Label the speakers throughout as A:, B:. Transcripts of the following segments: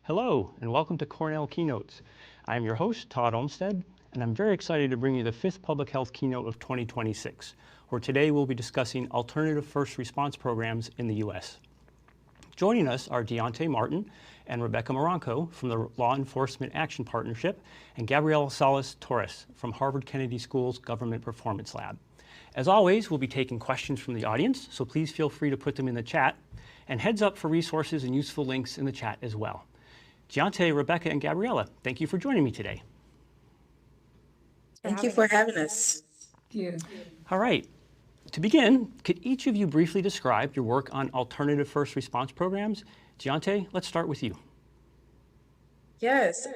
A: Hello, and welcome to Cornell Keynotes. I'm your host, Todd Olmsted, and I'm very excited to bring you the 5th Public Health Keynote of 2026, where today we'll be discussing alternative first response programs in the U.S. Joining us are Deontay Martin and Rebecca Moranco from the Law Enforcement Action Partnership and Gabriela Salas-Torres from Harvard Kennedy School's Government Performance Lab. As always, we'll be taking questions from the audience, so please feel free to put them in the chat, and heads up for resources and useful links in the chat as well. Deontay, Rebecca, and Gabriela, thank you for joining me today.
B: Thank you for having us.
C: Thank you.
A: All right. To begin, could each of you briefly describe your work on alternative first response programs? Deontay, let's start with you.
B: Yes.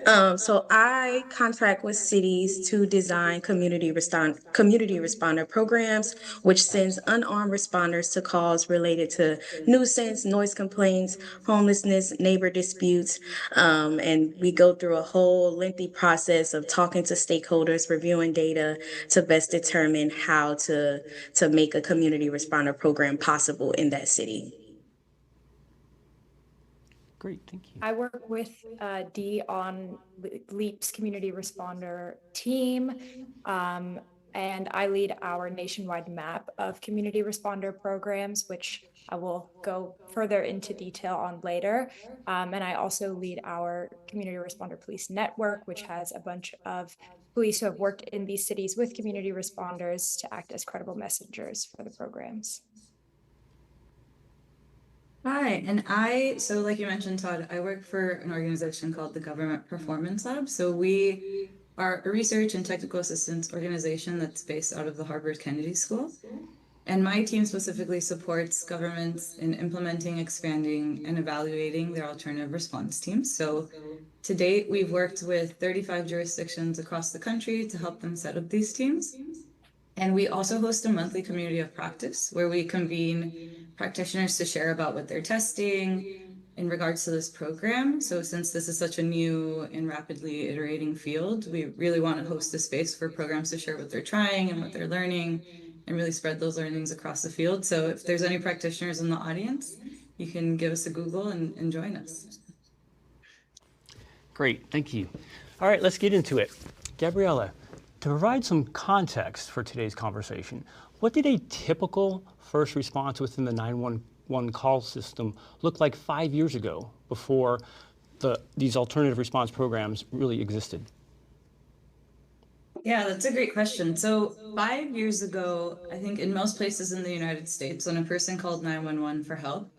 B: So I contract with cities to design community responder programs, which sends unarmed responders to calls related to nuisance, noise complaints, homelessness, neighbor disputes. And we go through a whole lengthy process of talking to stakeholders, reviewing data to best determine how to make a community responder program possible in that city.
A: Great, thank you.
D: I work with Dee on LEAP's community responder team, and I lead our nationwide map of community responder programs, which I will go further into detail on later. And I also lead our community responder police network, which has a bunch of police who have worked in these cities with community responders to act as credible messengers for the programs.
C: Hi, and so like you mentioned, Todd, I work for an organization called the Government Performance Lab. So we are a research and technical assistance organization that's based out of the Harvard Kennedy School. And my team specifically supports governments in implementing, expanding, and evaluating their alternative response teams. So to date, we've worked with 35 jurisdictions across the country to help them set up these teams. And we also host a monthly community of practice where we convene practitioners to share about what they're testing in regards to this program. So since this is such a new and rapidly iterating field, we really want to host a space for programs to share what they're trying and what they're learning and really spread those learnings across the field. So if there's any practitioners in the audience, you can give us a Google and join us.
A: Great, thank you. All right, let's get into it. Gabriela, to provide some context for today's conversation, what did a typical first response within the 911 call system look like 5 years ago before these alternative response programs really existed?
C: Yeah, that's a great question. So 5 years ago, I think in most places in the United States, when a person called 911 for help,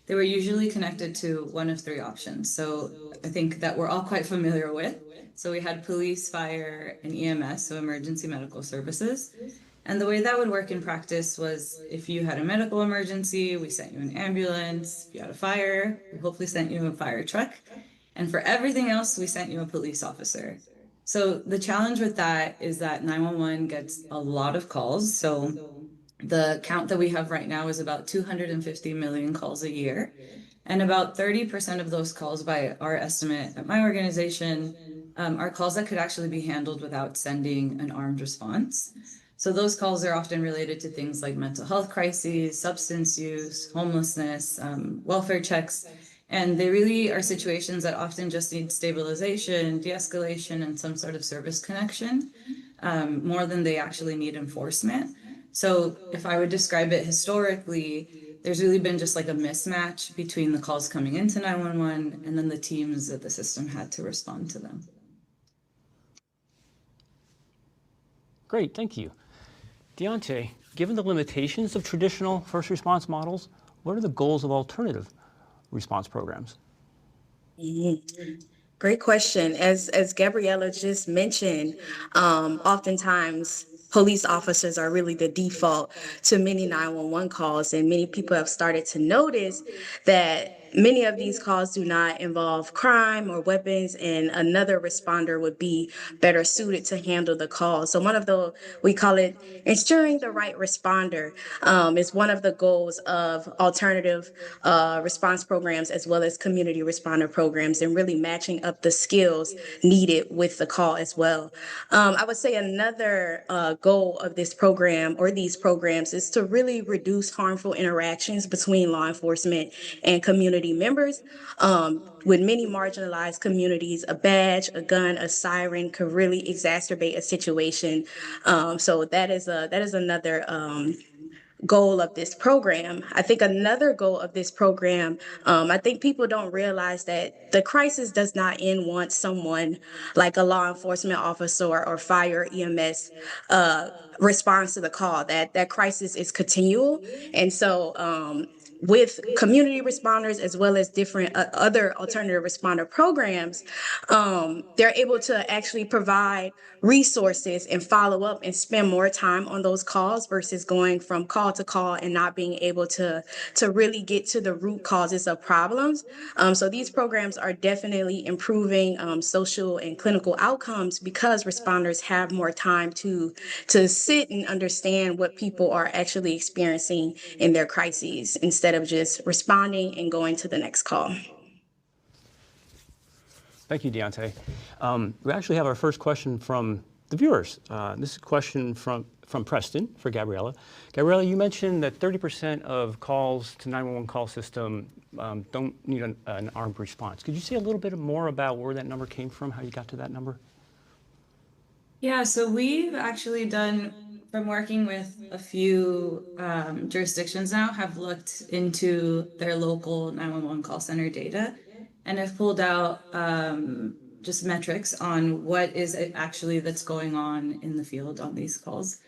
C: they were usually connected to one of three options. So I think that we're all quite familiar with. So we had police, fire, and EMS, so emergency medical services. And the way that would work in practice was if you had a medical emergency, we sent you an ambulance. If you had a fire, we hopefully sent you a fire truck. And for everything else, we sent you a police officer. So the challenge with that is that 911 gets a lot of calls. So the count that we have right now is about 250 million calls a year. And about 30% of those calls, by our estimate at my organization, are calls that could actually be handled without sending an armed response. So those calls are often related to things like mental health crises, substance use, homelessness, welfare checks. And they really are situations that often just need stabilization, de-escalation, and some sort of service connection, more than they actually need enforcement. So if I would describe it historically, there's really been just like a mismatch between the calls coming into 911 and then the teams that the system had to respond to them.
A: Great, thank you. Deontay, given the limitations of traditional first response models, what are the goals of alternative response programs?
B: Great question. As Gabriela just mentioned, oftentimes police officers are really the default to many 911 calls, and many people have started to notice that many of these calls do not involve crime or weapons, and another responder would be better suited to handle the call. So we call it ensuring the right responder, is one of the goals of alternative response programs as well as community responder programs, and really matching up the skills needed with the call as well. I would say another goal of this program or these programs is to really reduce harmful interactions between law enforcement and community community members. With many marginalized communities, a badge, a gun, a siren could really exacerbate a situation. So that is another goal of this program. I think another goal of this program, I think people don't realize that the crisis does not end once someone like a law enforcement officer or fire EMS responds to the call. That crisis is continual. And so with community responders as well as different other alternative responder programs, they're able to actually provide resources and follow up and spend more time on those calls versus going from call to call and not being able to really get to the root causes of problems. So these programs are definitely improving social and clinical outcomes because responders have more time to sit and understand what people are actually experiencing in their crises instead of just responding and going to the next call.
A: Thank you, Deontay. We actually have our first question from the viewers. This is a question from Preston for Gabriella. Gabriella, you mentioned that 30% of calls to 911 call system don't need an armed response. Could you say a little bit more about where that number came from, how you got to that number?
C: Yeah, so we've actually done, from working with a few jurisdictions now, have looked into their local 911 call center data and have pulled out just metrics on what is it actually that's going on in the field on these calls.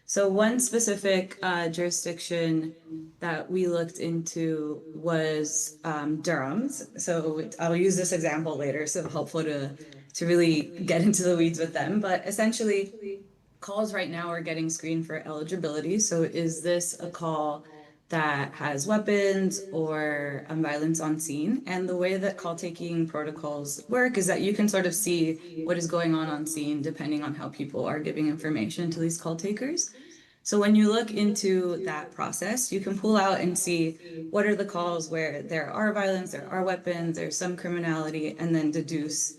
C: So one specific jurisdiction that we looked into was Durham's. So I'll use this example later, so helpful to really get into the weeds with them. But essentially, calls right now are getting screened for eligibility. So is this a call that has weapons or violence on scene? And the way that call taking protocols work is that you can sort of see what is going on scene depending on how people are giving information to these call takers. So when you look into that process, you can pull out and see what are the calls where there are violence, there are weapons, there's some criminality, and then deduce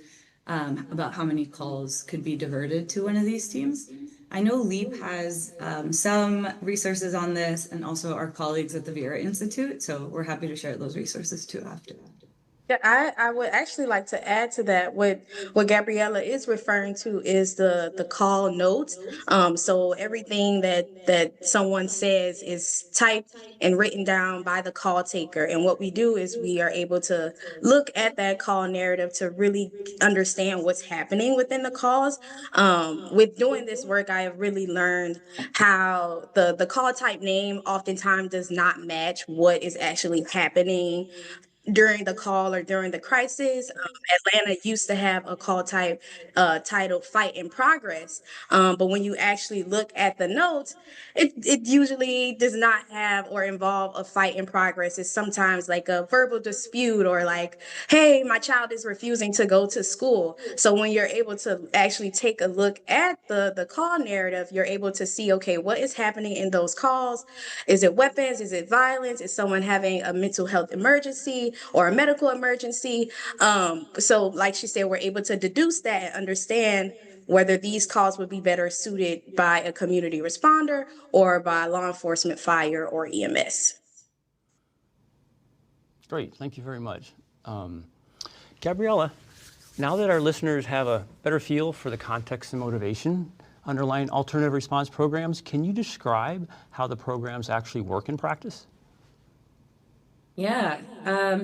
C: about how many calls could be diverted to one of these teams. I know LEAP has some resources on this, and also our colleagues at the Vera Institute, so we're happy to share those resources too after.
B: Yeah, I would actually like to add to that. What Gabriella is referring to is the call notes. So everything that someone says is typed and written down by the call taker. And what we do is we are able to look at that call narrative to really understand what's happening within the calls. With doing this work, I have really learned how the call type name oftentimes does not match what is actually happening during the call or during the crisis. Atlanta used to have a call type titled Fight in Progress. But when you actually look at the notes, it usually does not have or involve a fight in progress. It's sometimes like a verbal dispute or like, hey, my child is refusing to go to school. So when you're able to actually take a look at the call narrative, you're able to see, okay, what is happening in those calls? Is it weapons? Is it violence? Is someone having a mental health emergency or a medical emergency? So like she said, we're able to deduce that and understand whether these calls would be better suited by a community responder or by law enforcement, fire, or EMS.
A: Great, thank you very much. Gabriella, now that our listeners have a better feel for the context and motivation underlying alternative response programs, can you describe how the programs actually work in practice?
C: Yeah,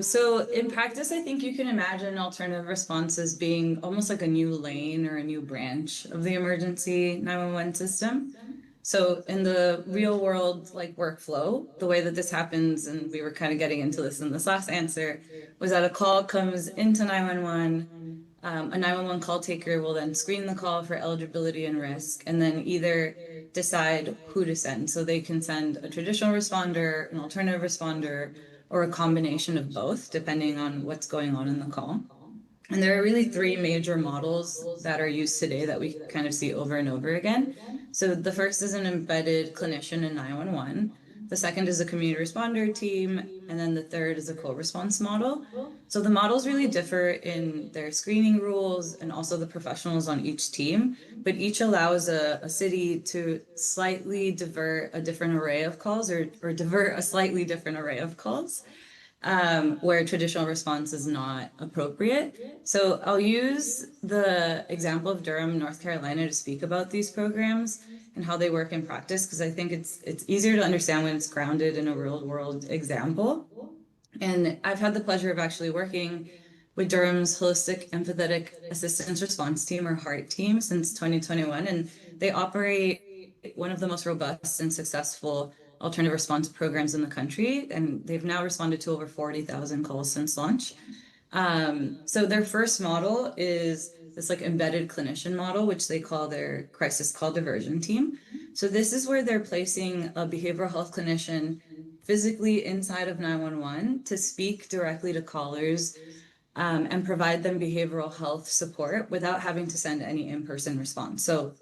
C: so in practice, I think you can imagine alternative response as being almost like a new lane or a new branch of the emergency 911 system. So in the real world, like workflow, the way that this happens, and we were kind of getting into this in this last answer, was that a call comes into 911, a 911 call taker will then screen the call for eligibility and risk, and then either decide who to send. So they can send a traditional responder, an alternative responder, or a combination of both, depending on what's going on in the call. And there are really three major models that are used today that we kind of see over and over again. So the first is an embedded clinician in 911. The second is a community responder team. And then the third is a co-response model. So the models really differ in their screening rules and also the professionals on each team, but each allows a city to slightly divert a different array of calls or divert a slightly different array of calls. where traditional response is not appropriate. So I'll use the example of Durham, North Carolina, to speak about these programs and how they work in practice, because I think it's easier to understand when it's grounded in a real world example. And I've had the pleasure of actually working with Durham's Holistic Empathetic Assistance Response Team, or HEART team, since 2021. And they operate one of the most robust and successful alternative response programs in the country. And they've now responded to over 40,000 calls since launch. So their first model is this like embedded clinician model, which they call their crisis call diversion team. So this is where they're placing a behavioral health clinician physically inside of 911 to speak directly to callers and provide them behavioral health support without having to send any in-person response. So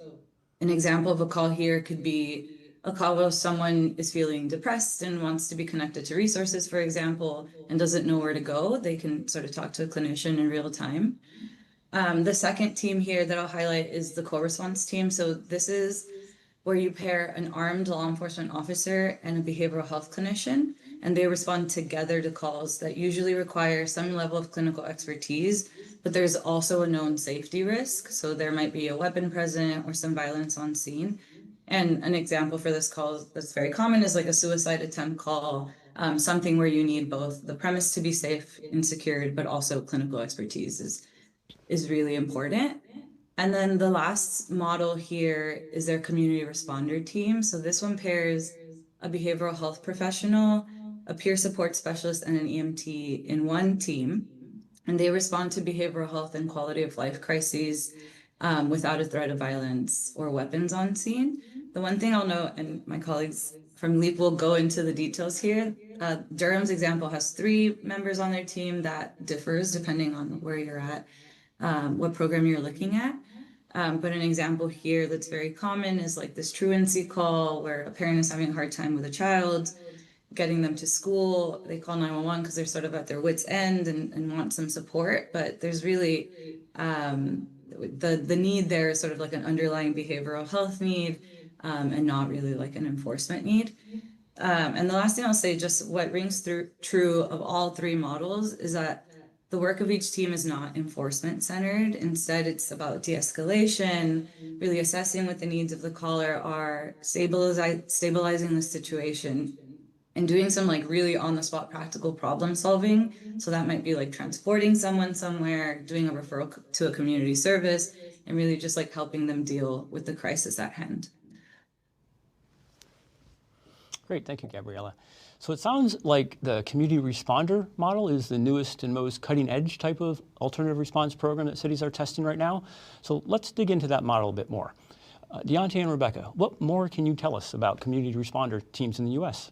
C: an example of a call here could be a call where someone is feeling depressed and wants to be connected to resources, for example, and doesn't know where to go. They can sort of talk to a clinician in real time. The second team here that I'll highlight is the co-response team. So this is where you pair an armed law enforcement officer and a behavioral health clinician, and they respond together to calls that usually require some level of clinical expertise, but there's also a known safety risk. So there might be a weapon present or some violence on scene. And an example for this call that's very common is like a suicide attempt call, something where you need both the premise to be safe and secured, but also clinical expertise is really important. And then the last model here is their community responder team. So this one pairs a behavioral health professional, a peer support specialist, and an EMT in one team. And they respond to behavioral health and quality of life crises without a threat of violence or weapons on scene. The one thing I'll note, and my colleagues from LEAP will go into the details here, Durham's example has 3 members on their team. That differs depending on where you're at, what program you're looking at. But an example here that's very common is like this truancy call where a parent is having a hard time with a child, getting them to school. They call 911 because they're sort of at their wits' end and want some support. But there's really the need there is sort of like an underlying behavioral health need and not really like an enforcement need. And the last thing I'll say, just what rings true of all 3 models is that the work of each team is not enforcement centered. Instead, it's about de-escalation, really assessing what the needs of the caller are, stabilizing the situation, and doing some like really on the spot practical problem solving. So that might be like transporting someone somewhere, doing a referral to a community service, and really just like helping them deal with the crisis at hand.
A: Great, thank you, Gabriella. So it sounds like the community responder model is the newest and most cutting edge type of alternative response program that cities are testing right now. So let's dig into that model a bit more. Deontay and Rebecca, what more can you tell us about community responder teams in the US?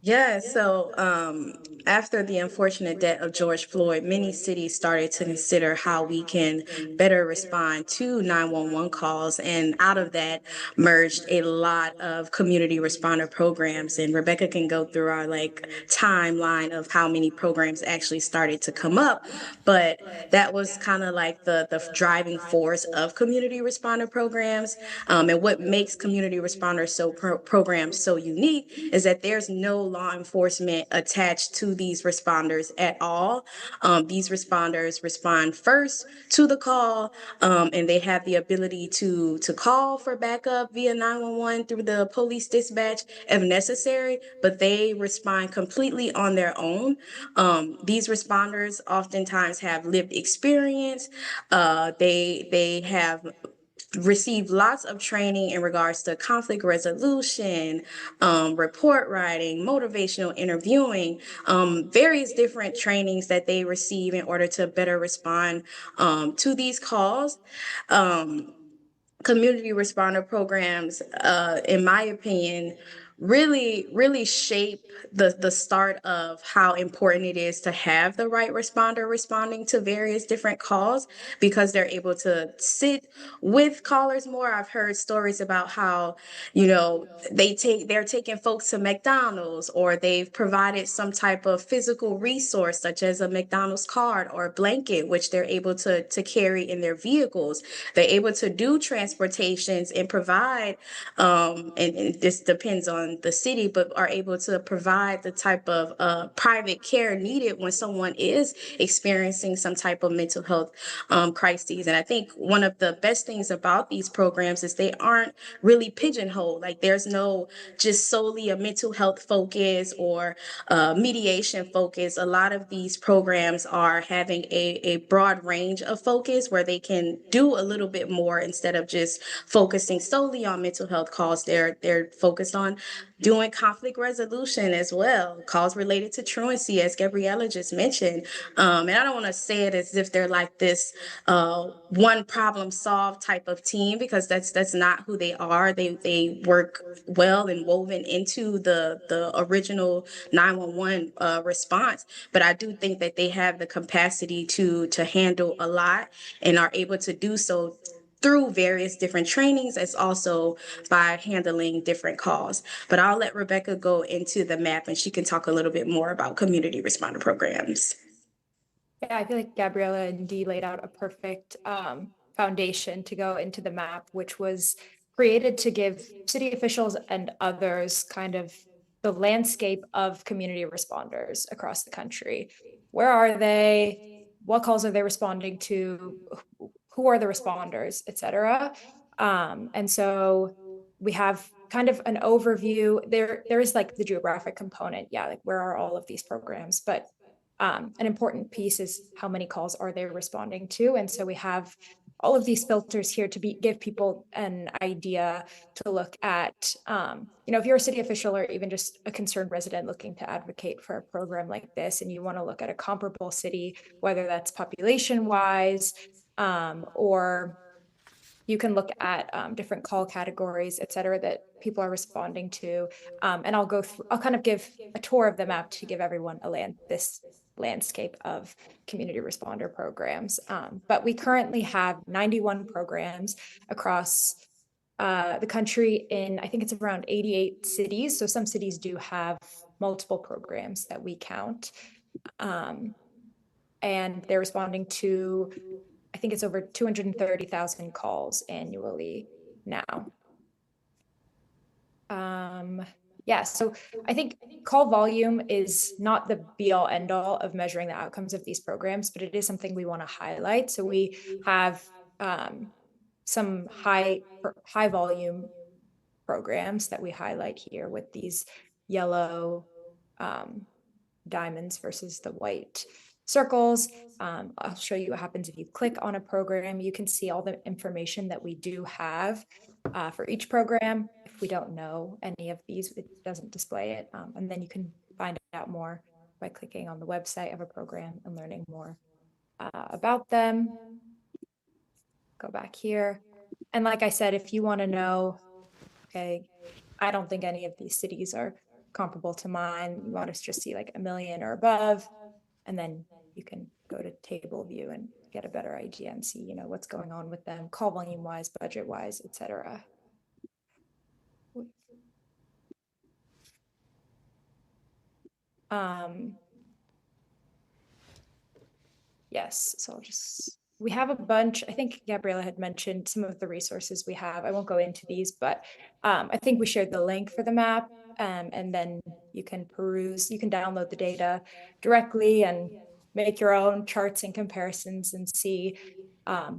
B: Yeah, so after the unfortunate death of George Floyd, many cities started to consider how we can better respond to 911 calls. And out of that merged a lot of community responder programs. And Rebecca can go through our like timeline of how many programs actually started to come up. But that was kind of like the driving force of community responder programs. And what makes community responders programs so unique is that there's no law enforcement attached to these responders at all. These responders respond first to the call, and they have the ability to call for backup via 911 through the police dispatch if necessary, but they respond completely on their own. These responders oftentimes have lived experience. They have received lots of training in regards to conflict resolution, report writing, motivational interviewing, various different trainings that they receive in order to better respond to these calls. Community responder programs, in my opinion, really shape the start of how important it is to have the right responder responding to various different calls, because they're able to sit with callers more. I've heard stories about how, they're taking folks to McDonald's, or they've provided some type of physical resource such as a McDonald's card or a blanket, which they're able to carry in their vehicles. They're able to do transportations and provide, and this depends on on the city, but are able to provide the type of private care needed when someone is experiencing some type of mental health crises. And I think one of the best things about these programs is they aren't really pigeonholed. Like there's no just solely a mental health focus or mediation focus. A lot of these programs are having a broad range of focus where they can do a little bit more instead of just focusing solely on mental health calls. They're focused on doing conflict resolution as well, calls related to truancy, as Gabriella just mentioned. And I don't want to say it as if they're like this one problem solve type of team, because that's not who they are. They work well and woven into the original 911 response. But I do think that they have the capacity to handle a lot and are able to do so through various different trainings, as also by handling different calls. But I'll let Rebecca go into the map and she can talk a little bit more about community responder programs.
D: Yeah, I feel like Gabriella and Dee laid out a perfect foundation to go into the map, which was created to give city officials and others kind of the landscape of community responders across the country. Where are they? What calls are they responding to? Who are the responders, et cetera? And so we have kind of an overview. There is like the geographic component. Yeah, like where are all of these programs? But an important piece is how many calls are they responding to? And so we have all of these filters here to give people an idea to look at, if you're a city official or even just a concerned resident looking to advocate for a program like this, and you want to look at a comparable city, whether that's population wise, or you can look at different call categories, et cetera, that people are responding to. And I'll kind of give a tour of the map to give everyone this landscape of community responder programs. But we currently have 91 programs across the country in, I think it's around 88 cities. So some cities do have multiple programs that we count. And they're responding to, I think it's over 230,000 calls annually now. Yeah, so I think call volume is not the be all end all of measuring the outcomes of these programs, but it is something we want to highlight. So we have some high volume programs that we highlight here with these yellow diamonds versus the white circles. I'll show you what happens if you click on a program. You can see all the information that we do have for each program. If we don't know any of these, it doesn't display it. And then you can find out more by clicking on the website of a program and learning more about them. Go back here. And like I said, if you want to know, okay, I don't think any of these cities are comparable to mine. You want to just see like 1 million or above, and then you can go to table view and get a better idea and see, what's going on with them, call volume wise, budget wise, et cetera. Yes, so we have a bunch. I think Gabriella had mentioned some of the resources we have. I won't go into these, but I think we shared the link for the map, and then you can peruse, you can download the data directly and make your own charts and comparisons and see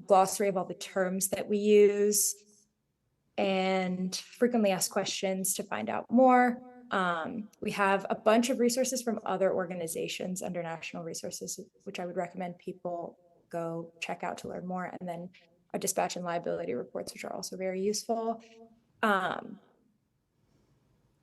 D: glossary of all the terms that we use and frequently asked questions to find out more. We have a bunch of resources from other organizations under national resources, which I would recommend people go check out to learn more. And then our dispatch and liability reports, which are also very useful.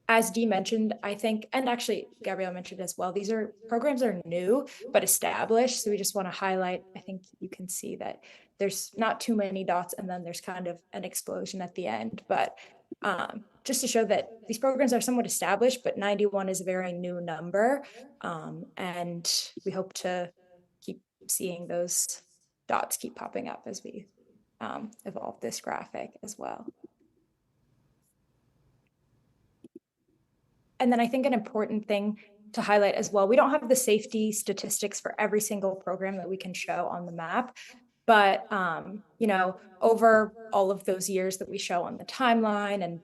D: As Dee mentioned, I think, and actually Gabrielle mentioned as well, these programs are new, but established. So we just want to highlight, I think you can see that there's not too many dots and then there's kind of an explosion at the end. But just to show that these programs are somewhat established, but 91 is a very new number. And we hope to keep seeing those dots keep popping up as we evolve this graphic as well. And then I think an important thing to highlight as well, we don't have the safety statistics for every single program that we can show on the map, but over all of those years that we show on the timeline and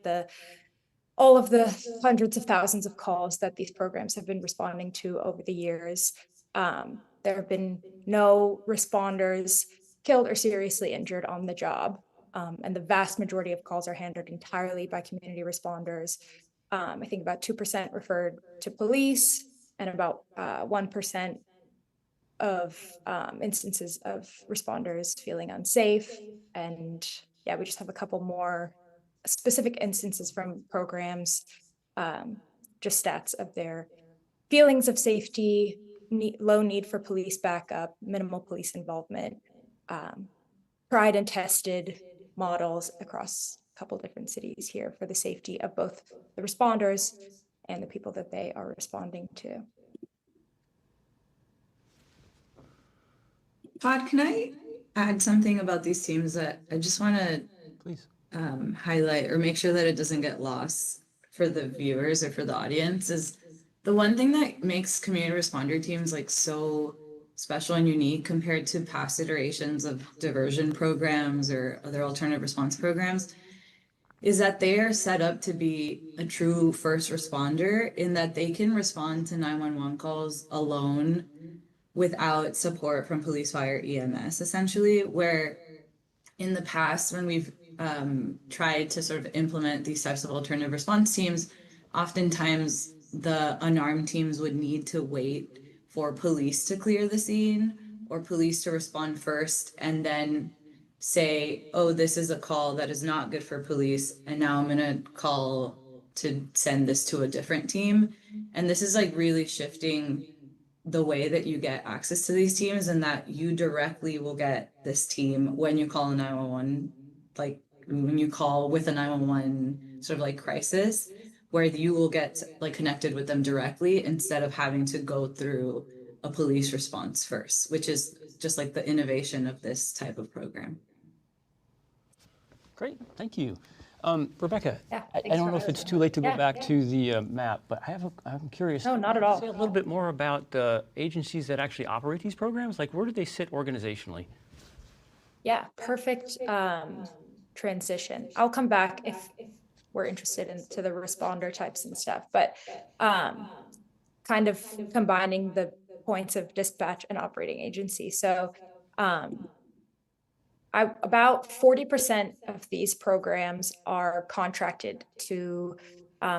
D: all of the hundreds of thousands of calls that these programs have been responding to over the years, there have been no responders killed or seriously injured on the job. And the vast majority of calls are handled entirely by community responders. I think about 2% referred to police, and about 1% of instances of responders feeling unsafe. And yeah, we just have a couple more specific instances from programs, just stats of their feelings of safety, low need for police backup, minimal police involvement, tried and tested models across a couple different cities here for the safety of both the responders and the people that they are responding to.
C: Todd, can I add something about these teams that I just want to
A: Please.
C: highlight or make sure that it doesn't get lost for the viewers or for the audience? Is the one thing that makes community responder teams like so special and unique compared to past iterations of diversion programs or other alternative response programs is that they are set up to be a true first responder, in that they can respond to 911 calls alone without support from police, fire, EMS, essentially, where in the past, when we've tried to sort of implement these types of alternative response teams, oftentimes the unarmed teams would need to wait for police to clear the scene or police to respond first, and then say, oh, this is a call that is not good for police, and now I'm going to call to send this to a different team. And this is like really shifting the way that you get access to these teams, and that you directly will get this team when you call a 911, like when you call with a 911 sort of like crisis, where you will get like connected with them directly instead of having to go through a police response first, which is just like the innovation of this type of program.
A: Great, thank you. Rebecca,
D: Yeah,
A: I don't know if it's too late to go back to the map, but I'm curious.
D: No, not at all.
A: Say a little bit more about the agencies that actually operate these programs. Like, where do they sit organizationally?
D: Yeah, perfect transition. I'll come back if we're interested into the responder types and stuff, but kind of combining the points of dispatch and operating agency. So about 40% of these programs are contracted to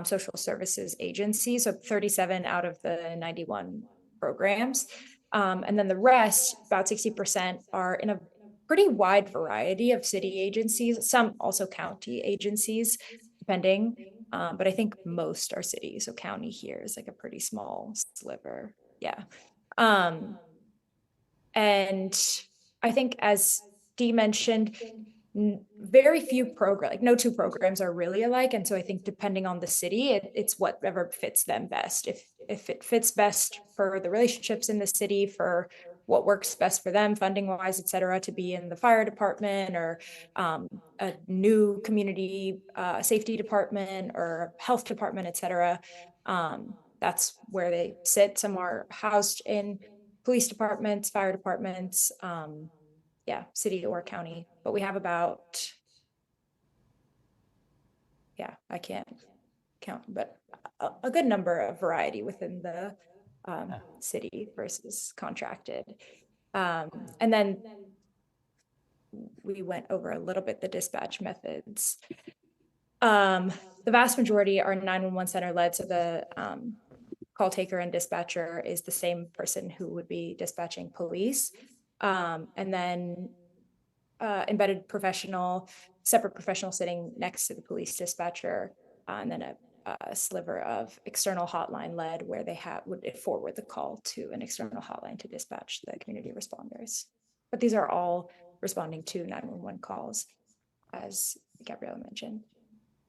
D: social services agencies, so 37 out of the 91 programs. And then the rest, about 60%, are in a pretty wide variety of city agencies, some also county agencies, depending. But I think most are cities, so county here is like a pretty small sliver. Yeah. And I think, as Dee mentioned, very few programs, like no two programs are really alike. And so I think depending on the city, it's whatever fits them best. If it fits best for the relationships in the city, for what works best for them funding wise, et cetera, to be in the fire department or a new community safety department or health department, et cetera. That's where they sit. Some are housed in police departments, fire departments, yeah, city or county, but we have about, yeah, I can't count, but a good number of variety within the city versus contracted. And then we went over a little bit the dispatch methods. The vast majority are 911 center led, so the call taker and dispatcher is the same person who would be dispatching police. And then embedded professional, separate professional sitting next to the police dispatcher, and then a sliver of external hotline led, where they would forward the call to an external hotline to dispatch the community responders. But these are all responding to 911 calls, as Gabriella mentioned.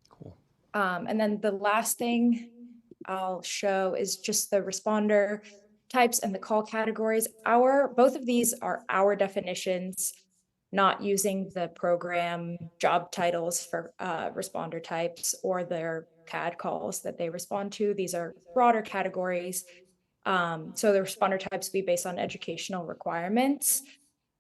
A: Cool.
D: And then the last thing I'll show is just the responder types and the call categories. Both of these are our definitions, not using the program job titles for responder types or their CAD calls that they respond to. These are broader categories. So the responder types will be based on educational requirements.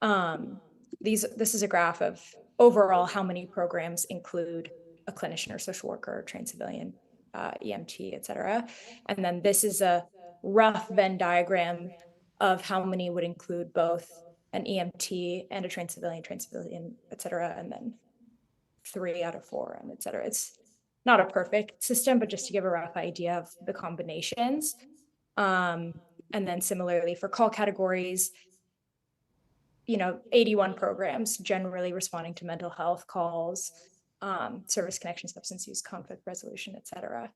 D: This is a graph of overall how many programs include a clinician or social worker or trained civilian EMT, et cetera. And then this is a rough Venn diagram of how many would include both an EMT and a trained civilian, et cetera, and then 3 out of 4, and et cetera. It's not a perfect system, but just to give a rough idea of the combinations. And then similarly for call categories, 81 programs generally responding to mental health calls, service connection, substance use, conflict resolution, et cetera.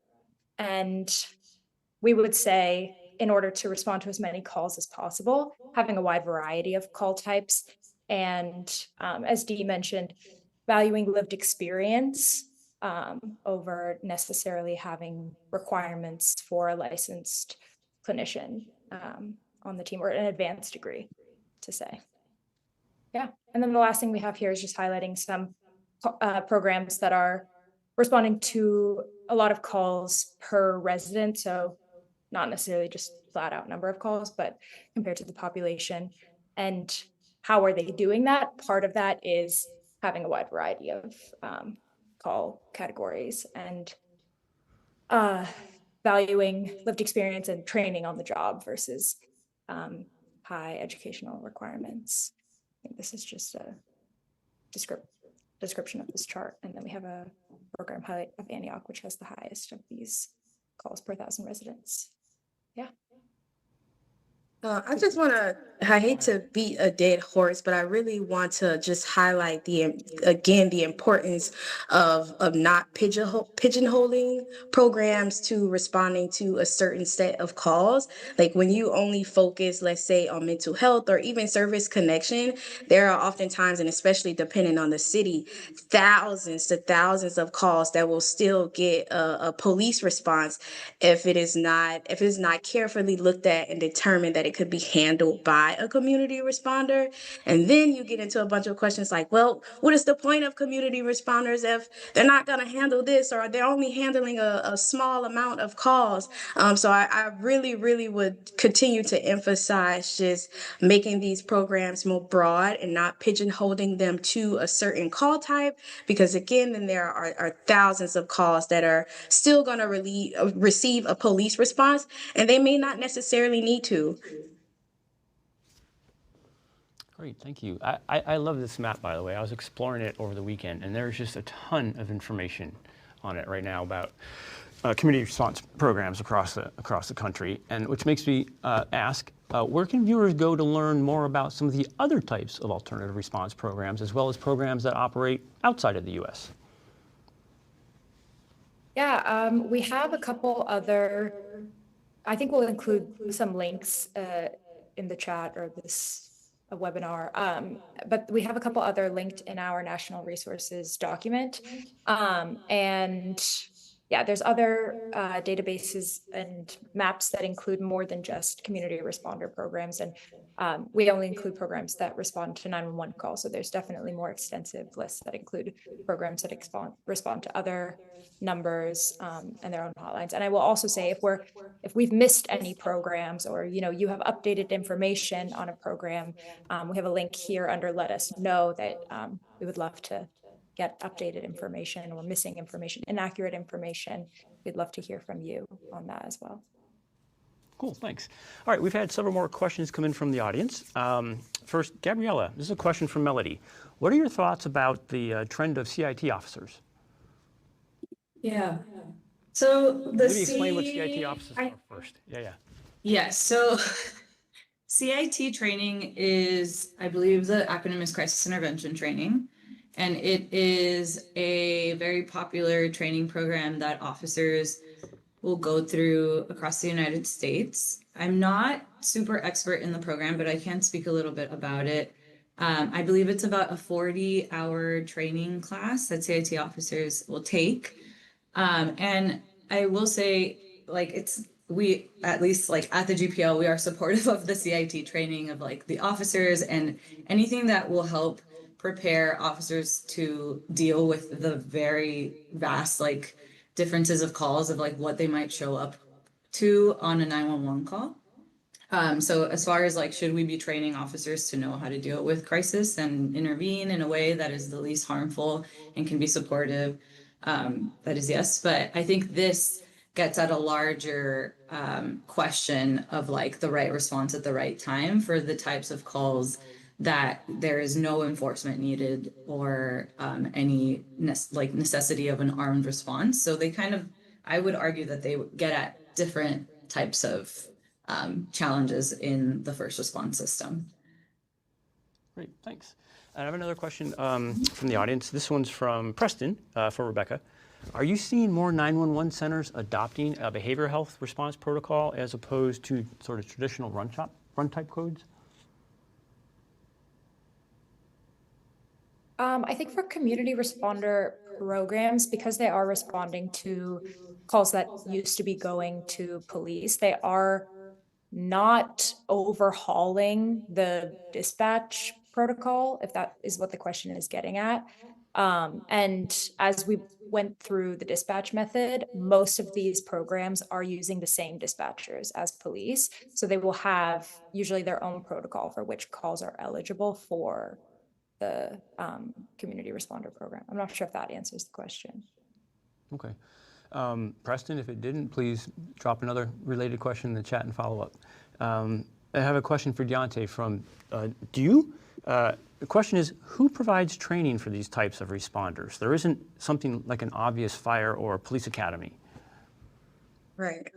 D: And we would say, in order to respond to as many calls as possible, having a wide variety of call types, and as Dee mentioned, valuing lived experience over necessarily having requirements for a licensed clinician on the team, or an advanced degree, to say. Yeah, and then the last thing we have here is just highlighting some programs that are responding to a lot of calls per resident, so not necessarily just flat out number of calls, but compared to the population. And how are they doing that? Part of that is having a wide variety of call categories and valuing lived experience and training on the job versus high educational requirements. I think this is just a description of this chart. And then we have a program highlight of Antioch, which has the highest of these calls per 1,000 residents. Yeah.
B: I hate to beat a dead horse, but I really want to just highlight the importance of not pigeonholing programs to responding to a certain set of calls. Like when you only focus, let's say, on mental health or even service connection, there are oftentimes, and especially depending on the city, thousands of calls that will still get a police response if it is not carefully looked at and determined that it could be handled by a community responder. And then you get into a bunch of questions like, well, what is the point of community responders if they're not going to handle this, or they're only handling a small amount of calls? So I really, really would continue to emphasize just making these programs more broad and not pigeonholing them to a certain call type, because again, then there are thousands of calls that are still going to receive a police response, and they may not necessarily need to.
A: Great, thank you. I love this map, by the way. I was exploring it over the weekend, and there's just a ton of information on it right now about community response programs across the country, and which makes me ask, where can viewers go to learn more about some of the other types of alternative response programs, as well as programs that operate outside of the U.S.?
D: Yeah, we have a couple other, I think we'll include some links in the chat or this webinar, but we have a couple other linked in our national resources document. And yeah, there's other databases and maps that include more than just community responder programs. And we only include programs that respond to 911 calls. So there's definitely more extensive lists that include programs that respond to other numbers and their own hotlines. And I will also say, if we've missed any programs, or you have updated information on a program, we have a link here under Let Us Know that we would love to get updated information or missing information, inaccurate information. We'd love to hear from you on that as well.
A: Cool, thanks. All right, we've had several more questions come in from the audience. First, Gabriella, this is a question from Melody. What are your thoughts about the trend of CIT officers?
C: Yeah. So
A: Maybe explain what CIT officers are first. Yeah.
C: Yes. So CIT training is, I believe the acronym is Crisis Intervention Training. And it is a very popular training program that officers will go through across the United States. I'm not super expert in the program, but I can speak a little bit about it. I believe it's about a 40-hour training class that CIT officers will take. And I will say, we, at least at the GPL, we are supportive of the CIT training of the officers and anything that will help prepare officers to deal with the very vast differences of calls of what they might show up to on a 911 call. So as far as should we be training officers to know how to deal with crisis and intervene in a way that is the least harmful and can be supportive, that is yes. But I think this gets at a larger question of like the right response at the right time for the types of calls that there is no enforcement needed or any necessity of an armed response. So they kind of, I would argue that they get at different types of challenges in the first response system.
A: Great, thanks. And I have another question from the audience. This one's from Preston for Rebecca. Are you seeing more 911 centers adopting a behavioral health response protocol as opposed to sort of traditional run type codes?
D: I think for community responder programs, because they are responding to calls that used to be going to police, they are not overhauling the dispatch protocol, if that is what the question is getting at. And as we went through the dispatch method, most of these programs are using the same dispatchers as police. So they will have usually their own protocol for which calls are eligible for the community responder program. I'm not sure if that answers the question.
A: Okay. Preston, if it didn't, please drop another related question in the chat and follow up. I have a question for Deontay from Dew. The question is, who provides training for these types of responders? There isn't something like an obvious fire or police academy.
B: Right.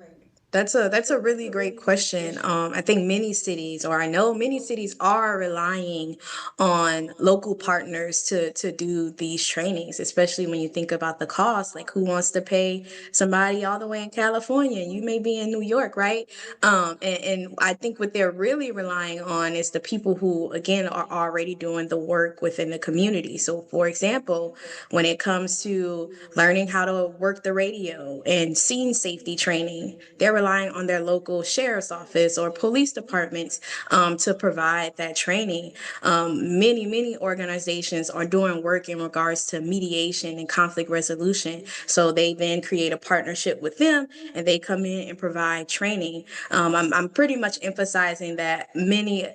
B: That's a really great question. I think many cities, or I know many cities, are relying on local partners to do these trainings, especially when you think about the cost. Like, who wants to pay somebody all the way in California? You may be in New York, right? And I think what they're really relying on is the people who, again, are already doing the work within the community. So, for example, when it comes to learning how to work the radio and scene safety training, they're relying on their local sheriff's office or police departments to provide that training. Many organizations are doing work in regards to mediation and conflict resolution. So they then create a partnership with them and they come in and provide training. I'm pretty much emphasizing that many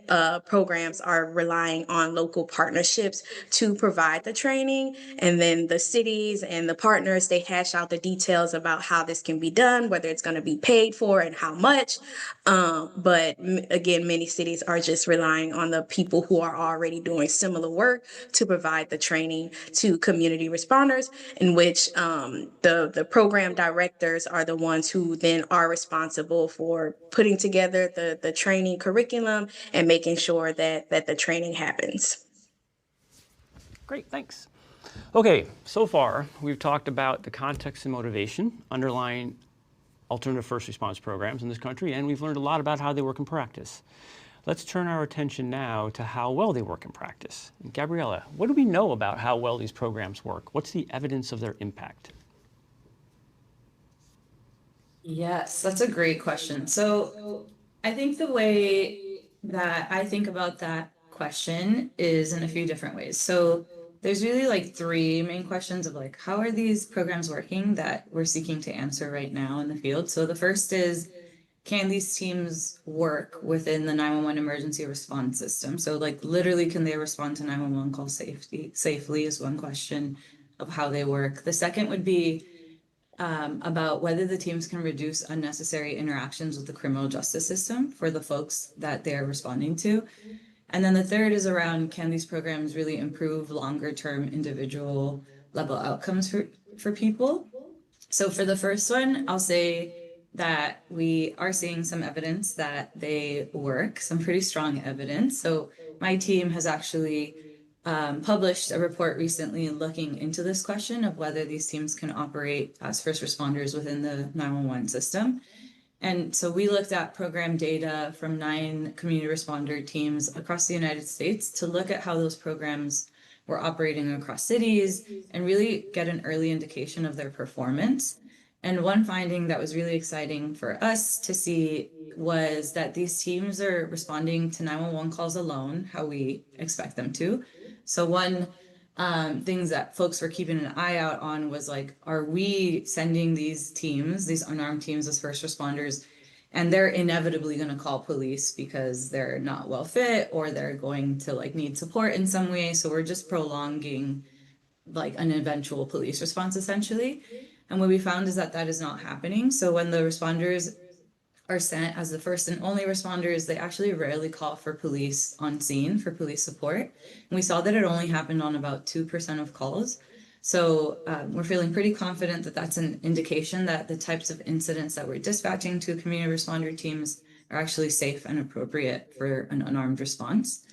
B: programs are relying on local partnerships to provide the training. And then the cities and the partners, they hash out the details about how this can be done, whether it's going to be paid for and how much. But again, many cities are just relying on the people who are already doing similar work to provide the training to community responders, in which the program directors are the ones who then are responsible for putting together the training curriculum and making sure that the training happens.
A: Great, thanks. Okay, so far we've talked about the context and motivation underlying alternative first response programs in this country, and we've learned a lot about how they work in practice. Let's turn our attention now to how well they work in practice. And Gabriella, what do we know about how well these programs work? What's the evidence of their impact?
C: Yes, that's a great question. So I think the way that I think about that question is in a few different ways. So there's really like three main questions of like, how are these programs working that we're seeking to answer right now in the field? So the first is, can these teams work within the 911 emergency response system? So like literally, can they respond to 911 calls safely is one question of how they work. The second would be about whether the teams can reduce unnecessary interactions with the criminal justice system for the folks that they're responding to. And then the third is around, can these programs really improve longer term individual level outcomes for people? So for the first one, I'll say that we are seeing some evidence that they work, some pretty strong evidence. So my team has actually published a report recently looking into this question of whether these teams can operate as first responders within the 911 system. And so we looked at program data from 9 community responder teams across the United States to look at how those programs were operating across cities and really get an early indication of their performance. And one finding that was really exciting for us to see was that these teams are responding to 911 calls alone, how we expect them to. So one things that folks were keeping an eye out on was like, are we sending these teams, these unarmed teams as first responders, and they're inevitably going to call police because they're not well fit or they're going to like need support in some way. So we're just prolonging like an eventual police response essentially. And what we found is that that is not happening. So when the responders are sent as the first and only responders, they actually rarely call for police on scene for police support. And we saw that it only happened on about 2% of calls. So we're feeling pretty confident that that's an indication that the types of incidents that we're dispatching to community responder teams are actually safe and appropriate for an unarmed response.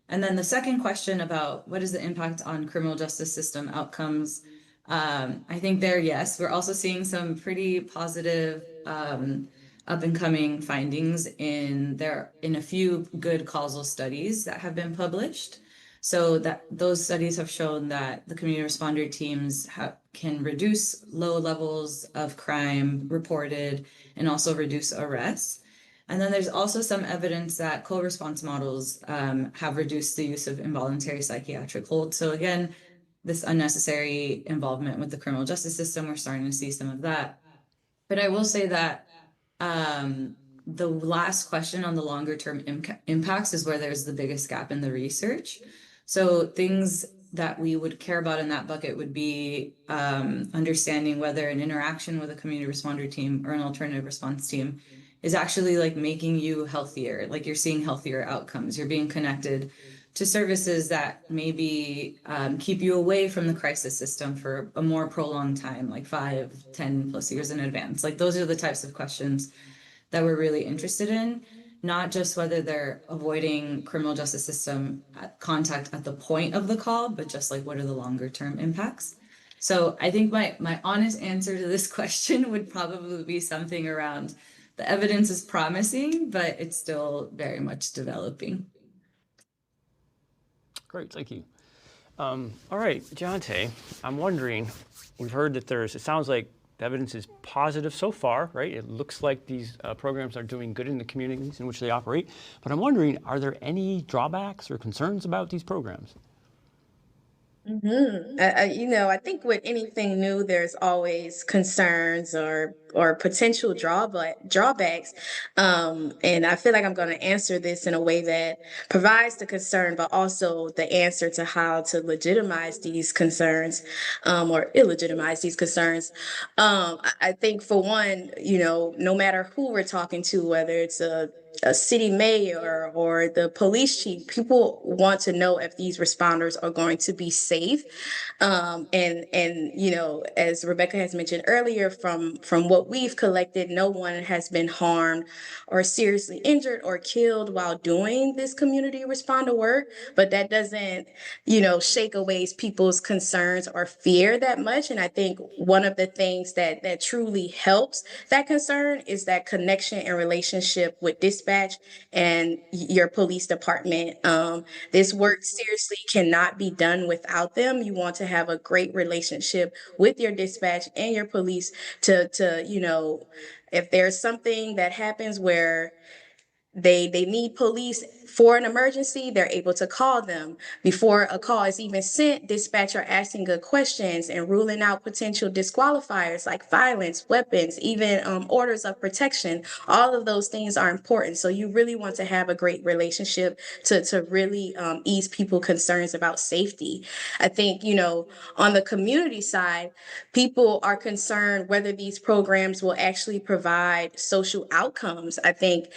C: And then the second question about what is the impact on criminal justice system outcomes? I think there, yes, we're also seeing some pretty positive up and coming findings in a few good causal studies that have been published. So that those studies have shown that the community responder teams can reduce low levels of crime reported and also reduce arrests. And then there's also some evidence that co-response models have reduced the use of involuntary psychiatric hold. So again, this unnecessary involvement with the criminal justice system, we're starting to see some of that. But I will say that the last question on the longer term impacts is where there's the biggest gap in the research. So things that we would care about in that bucket would be understanding whether an interaction with a community responder team or an alternative response team is actually like making you healthier, like you're seeing healthier outcomes, you're being connected to services that maybe keep you away from the crisis system for a more prolonged time, like 5-10+ years in advance. Like those are the types of questions that we're really interested in, not just whether they're avoiding criminal justice system contact at the point of the call, but just like what are the longer term impacts. So I think my honest answer to this question would probably be something around the evidence is promising, but it's still very much developing.
A: Great, thank you. All right, Jonte, I'm wondering, we've heard that it sounds like the evidence is positive so far, right? It looks like these programs are doing good in the communities in which they operate. But I'm wondering, are there any drawbacks or concerns about these programs?
B: I think with anything new, there's always concerns or potential drawbacks. And I feel like I'm going to answer this in a way that provides the concern, but also the answer to how to legitimize these concerns, or illegitimize these concerns. I think for one, no matter who we're talking to, whether it's a city mayor or the police chief, people want to know if these responders are going to be safe. And as Rebecca has mentioned earlier, from what we've collected, no one has been harmed or seriously injured or killed while doing this community responder work. But that doesn't, shake away people's concerns or fear that much. And I think one of the things that truly helps that concern is that connection and relationship with dispatch and your police department. This work seriously cannot be done without them. You want to have a great relationship with your dispatch and your police to if there's something that happens where they need police for an emergency, they're able to call them. Before a call is even sent, dispatch are asking good questions and ruling out potential disqualifiers like violence, weapons, even orders of protection. All of those things are important. So you really want to have a great relationship to really ease people concerns about safety. I think, on the community side, people are concerned whether these programs will actually provide social outcomes. I think,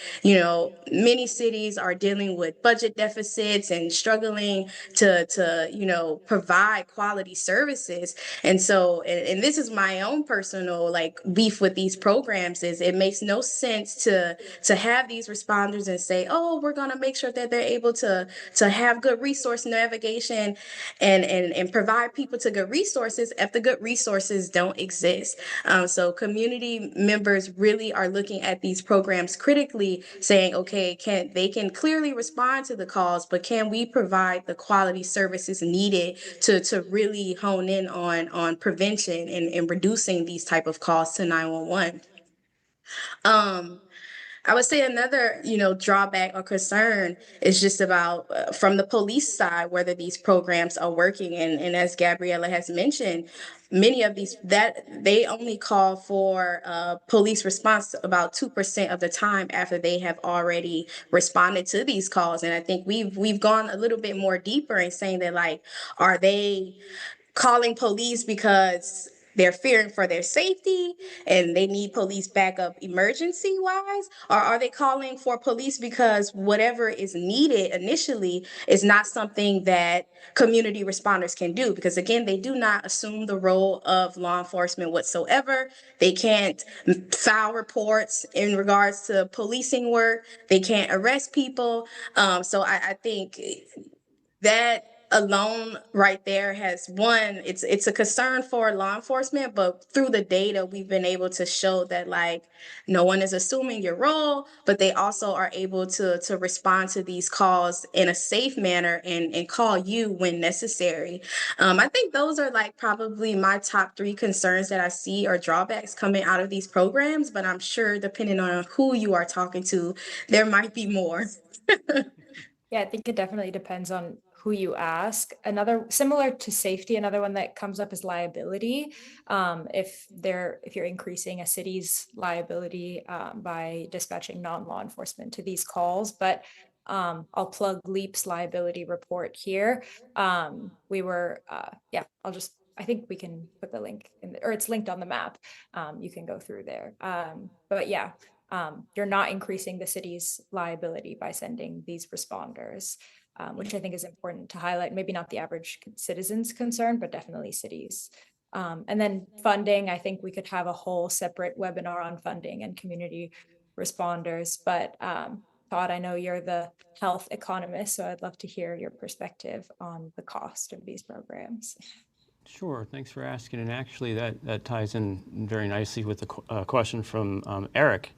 B: many cities are dealing with budget deficits and struggling to provide quality services. And so, and this is my own personal like beef with these programs, is it makes no sense to have these responders and say, oh, we're going to make sure that they're able to have good resource navigation and provide people to good resources if the good resources don't exist. So community members really are looking at these programs critically, saying, okay, they can clearly respond to the calls, but can we provide the quality services needed to really hone in on prevention and reducing these type of calls to 911? I would say another, drawback or concern is just about from the police side, whether these programs are working. And as Gabriella has mentioned, many of these that they only call for police response about 2% of the time after they have already responded to these calls. And I think we've gone a little bit more deeper in saying that, like, are they calling police because they're fearing for their safety and they need police backup emergency wise? Or are they calling for police because whatever is needed initially is not something that community responders can do? Because again, they do not assume the role of law enforcement whatsoever. They can't file reports in regards to policing work. They can't arrest people. So I think that alone right there has one, it's a concern for law enforcement, but through the data we've been able to show that like no one is assuming your role, but they also are able to respond to these calls in a safe manner and call you when necessary. I think those are like probably my top three concerns that I see or drawbacks coming out of these programs, but I'm sure depending on who you are talking to, there might be more.
D: Yeah, I think it definitely depends on who you ask. Another similar to safety, another one that comes up is liability. If you're increasing a city's liability by dispatching non-law enforcement to these calls, but I'll plug LEAP's liability report here. I think we can put the link or it's linked on the map. You can go through there. But yeah, you're not increasing the city's liability by sending these responders, which I think is important to highlight. Maybe not the average citizen's concern, but definitely cities. And then funding, I think we could have a whole separate webinar on funding and community responders. But Todd, I know you're the health economist, so I'd love to hear your perspective on the cost of these programs.
A: Sure, thanks for asking. And actually that ties in very nicely with the question from Eric,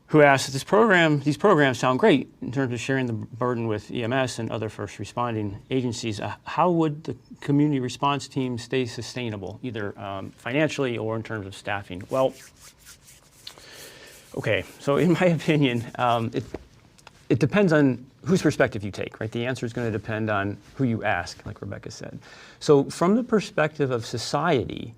A: who asked, these programs sound great in terms of sharing the burden with EMS and other first responding agencies. How would the community response team stay sustainable, either financially or in terms of staffing? Well, okay, so in my opinion, it depends on whose perspective you take, right? The answer is going to depend on who you ask, like Rebecca said. So from the perspective of society,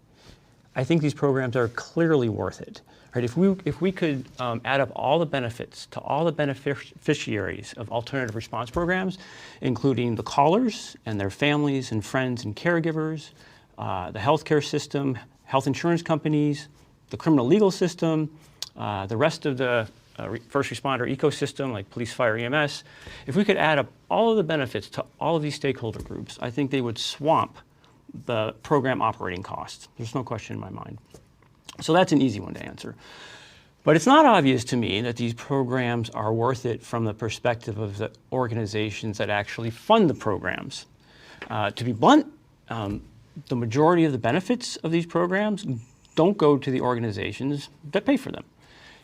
A: I think these programs are clearly worth it, right? If we could add up all the benefits to all the beneficiaries of alternative response programs, including the callers and their families and friends and caregivers, the healthcare system, health insurance companies, the criminal legal system, the rest of the first responder ecosystem like police, fire, EMS, if we could add up all of the benefits to all of these stakeholder groups, I think they would swamp the program operating costs. There's no question in my mind. So that's an easy one to answer. But it's not obvious to me that these programs are worth it from the perspective of the organizations that actually fund the programs. To be blunt, the majority of the benefits of these programs don't go to the organizations that pay for them.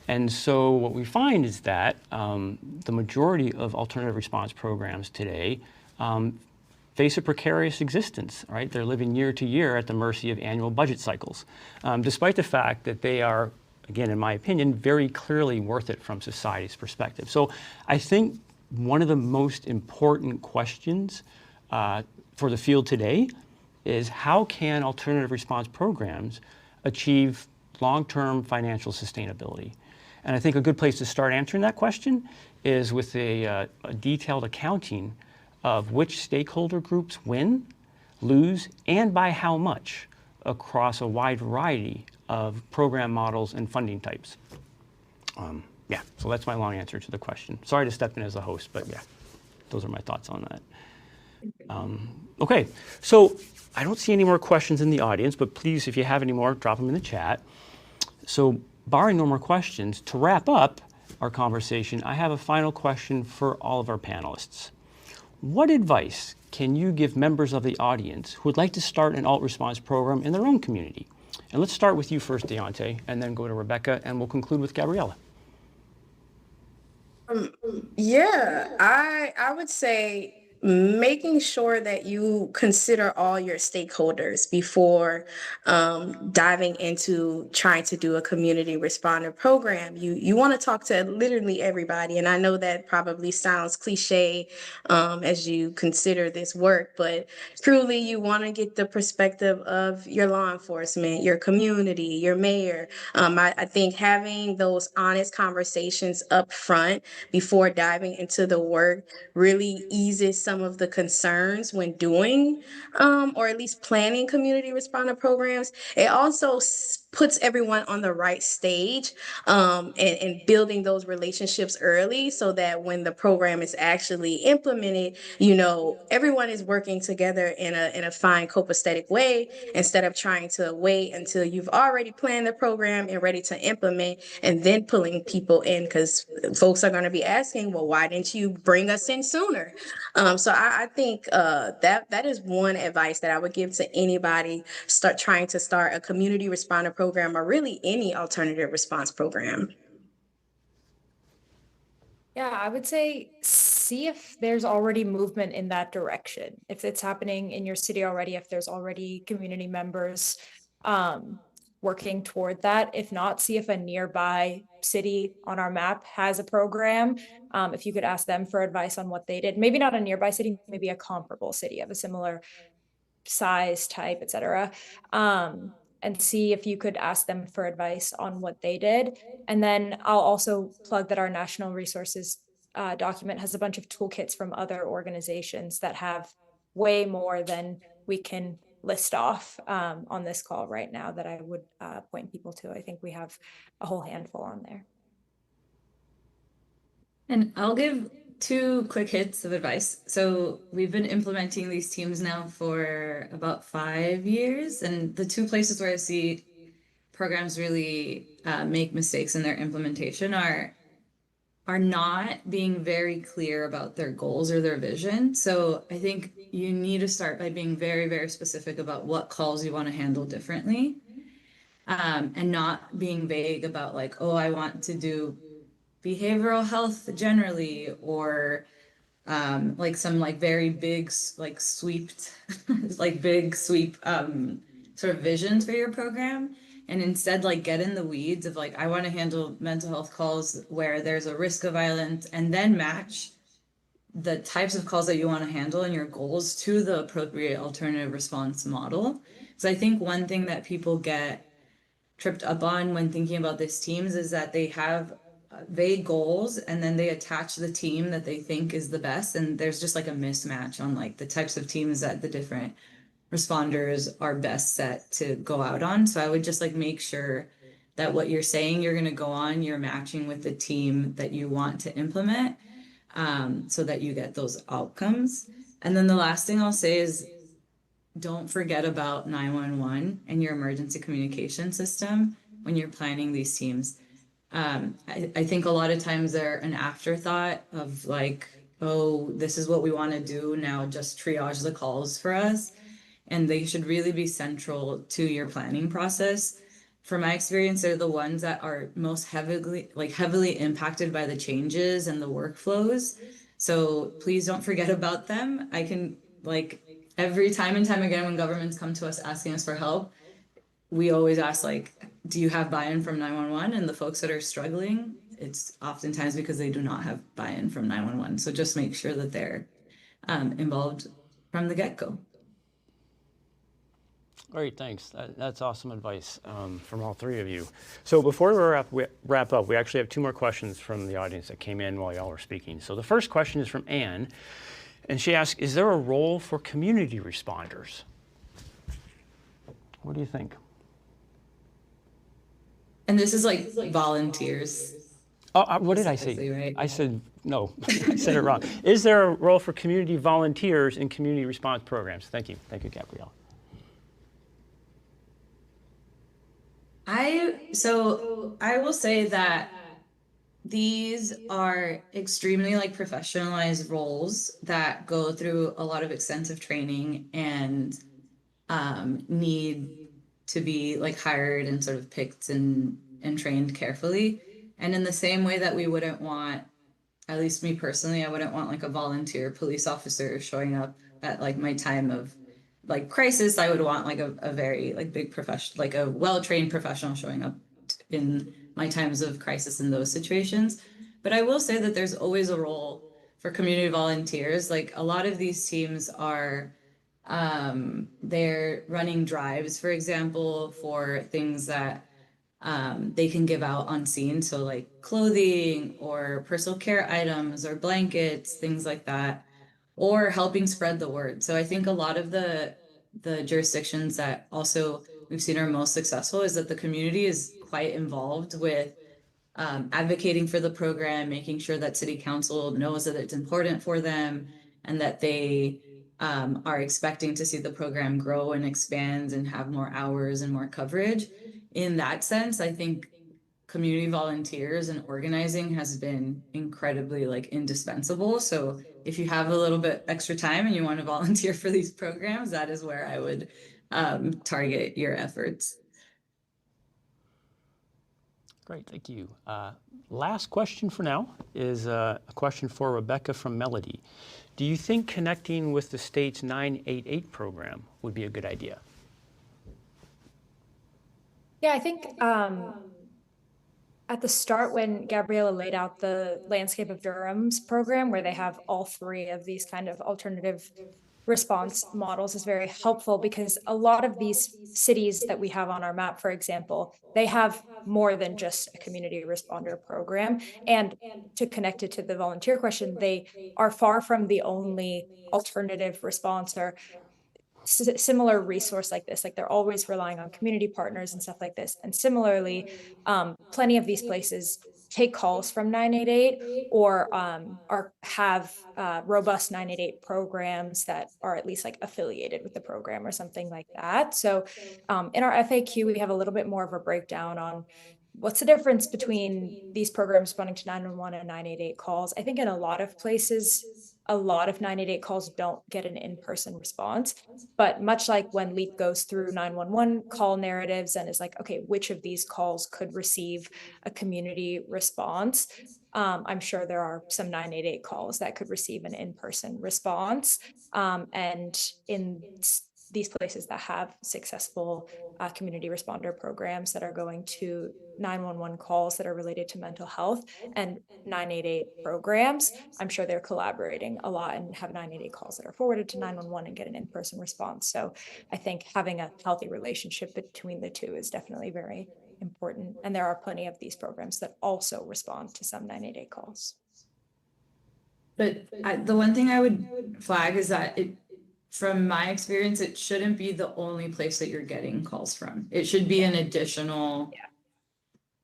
A: And so what we find is that the majority of alternative response programs today face a precarious existence, right? They're living year to year at the mercy of annual budget cycles, despite the fact that they are, again, in my opinion, very clearly worth it from society's perspective. So I think one of the most important questions for the field today is how can alternative response programs achieve long-term financial sustainability? And I think a good place to start answering that question is with a detailed accounting of which stakeholder groups win, lose, and by how much across a wide variety of program models and funding types. Yeah, so that's my long answer to the question. Sorry to step in as a host, but yeah, those are my thoughts on that. Okay, so I don't see any more questions in the audience, but please, if you have any more, drop them in the chat. So barring no more questions, to wrap up our conversation, I have a final question for all of our panelists. What advice can you give members of the audience who would like to start an alt response program in their own community? And let's start with you first, Deontay, and then go to Rebecca, and we'll conclude with Gabriella.
B: Yeah, I would say making sure that you consider all your stakeholders before diving into trying to do a community responder program. You want to talk to literally everybody, and I know that probably sounds cliche as you consider this work, but truly you want to get the perspective of your law enforcement, your community, your mayor. I think having those honest conversations up front before diving into the work really eases some some of the concerns when doing or at least planning community responder programs. It also puts everyone on the right stage and building those relationships early so that when the program is actually implemented, everyone is working together in a fine copacetic way instead of trying to wait until you've already planned the program and ready to implement and then pulling people in, because folks are going to be asking, well, why didn't you bring us in sooner? So I think that is one advice that I would give to anybody trying to start a community responder program or really any alternative response program.
D: Yeah, I would say see if there's already movement in that direction. If it's happening in your city already, if there's already community members working toward that. If not, see if a nearby city on our map has a program. If you could ask them for advice on what they did, maybe not a nearby city, maybe a comparable city of a similar size, type, etc. And see if you could ask them for advice on what they did. And then I'll also plug that our national resources document has a bunch of toolkits from other organizations that have way more than we can list off on this call right now that I would point people to. I think we have a whole handful on there.
C: And I'll give 2 quick hits of advice. So we've been implementing these teams now for about 5 years, and the 2 places where I see programs really make mistakes in their implementation are not being very clear about their goals or their vision. So I think you need to start by being very, very specific about what calls you want to handle differently, and not being vague about like, oh, I want to do behavioral health generally, or like some like very big like sweeped like big sweep sort of visions for your program, and instead like get in the weeds of like, I want to handle mental health calls where there's a risk of violence, and then match the types of calls that you want to handle and your goals to the appropriate alternative response model. So I think one thing that people get tripped up on when thinking about these teams is that they have vague goals and then they attach the team that they think is the best, and there's just like a mismatch on like the types of teams that the different responders are best set to go out on. So I would just like make sure that what you're saying you're going to go on, you're matching with the team that you want to implement, so that you get those outcomes. And then the last thing I'll say is, don't forget about 911 and your emergency communication system when you're planning these teams. I think a lot of times they're an afterthought of like, oh, this is what we want to do now, just triage the calls for us. And they should really be central to your planning process. From my experience, they're the ones that are most heavily impacted by the changes and the workflows. So please don't forget about them. I can like every time and time again when governments come to us asking us for help, we always ask like, do you have buy-in from 911? And the folks that are struggling, it's oftentimes because they do not have buy-in from 911. So just make sure that they're involved from the get-go.
A: Great, thanks. That's awesome advice from all 3 of you. So before we wrap up, we actually have 2 more questions from the audience that came in while y'all were speaking. So the first question is from Anne, and she asks, is there a role for community responders? What do you think?
C: And this is like volunteers.
A: Oh, what did I say?
C: Right?
A: I said, no, I said it wrong. Is there a role for community volunteers in community response programs? Thank you. Thank you, Gabrielle.
C: I will say that these are extremely like professionalized roles that go through a lot of extensive training and need to be like hired and sort of picked and trained carefully. And in the same way that we wouldn't want, at least me personally, I wouldn't want like a volunteer police officer showing up at like my time of like crisis. I would want like a very like big professional, like a well-trained professional showing up in my times of crisis in those situations. But I will say that there's always a role for community volunteers. Like a lot of these teams are they're running drives, for example, for things that they can give out on scene. So like clothing or personal care items or blankets, things like that. or helping spread the word. So I think a lot of the jurisdictions that also we've seen are most successful is that the community is quite involved with advocating for the program, making sure that city council knows that it's important for them and that they are expecting to see the program grow and expand and have more hours and more coverage. In that sense, I think community volunteers and organizing has been incredibly like indispensable. So if you have a little bit extra time and you want to volunteer for these programs, that is where I would target your efforts.
A: Great, thank you. Last question for now is a question for Rebecca from Melody. Do you think connecting with the state's 988 program would be a good idea?
D: Yeah, I think at the start when Gabriella laid out the Landscape of Durham's program, where they have all three of these kind of alternative response models, is very helpful, because a lot of these cities that we have on our map, for example, they have more than just a community responder program. And to connect it to the volunteer question, they are far from the only alternative response or similar resource like this. Like, they're always relying on community partners and stuff like this. And similarly, plenty of these places take calls from 988 or have robust 988 programs that are at least like affiliated with the program or something like that. So in our FAQ, we have a little bit more of a breakdown on what's the difference between these programs responding to 911 and 988 calls. I think in a lot of places, a lot of 988 calls don't get an in-person response, but much like when LEAP goes through 911 call narratives and is like, okay, which of these calls could receive a community response? I'm sure there are some 988 calls that could receive an in-person response. And in these places that have successful community responder programs that are going to 911 calls that are related to mental health and 988 programs, I'm sure they're collaborating a lot and have 988 calls that are forwarded to 911 and get an in-person response. So I think having a healthy relationship between the two is definitely very important. And there are plenty of these programs that also respond to some 988 calls.
C: But the one thing I would flag is that from my experience, it shouldn't be the only place that you're getting calls from. It should be an additional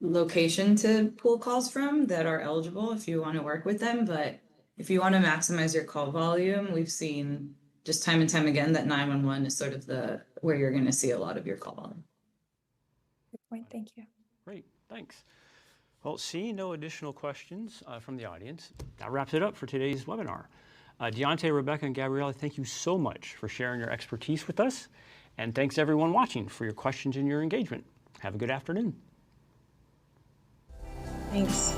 C: location to pull calls from that are eligible if you want to work with them. But if you want to maximize your call volume, we've seen just time and time again that 911 is sort of where you're going to see a lot of your call volume.
D: Good point. Thank you.
A: Great, thanks. Well, seeing no additional questions from the audience, that wraps it up for today's webinar. Deontay, Rebecca, and Gabriella, thank you so much for sharing your expertise with us. And thanks everyone watching for your questions and your engagement. Have a good afternoon.
B: Thanks.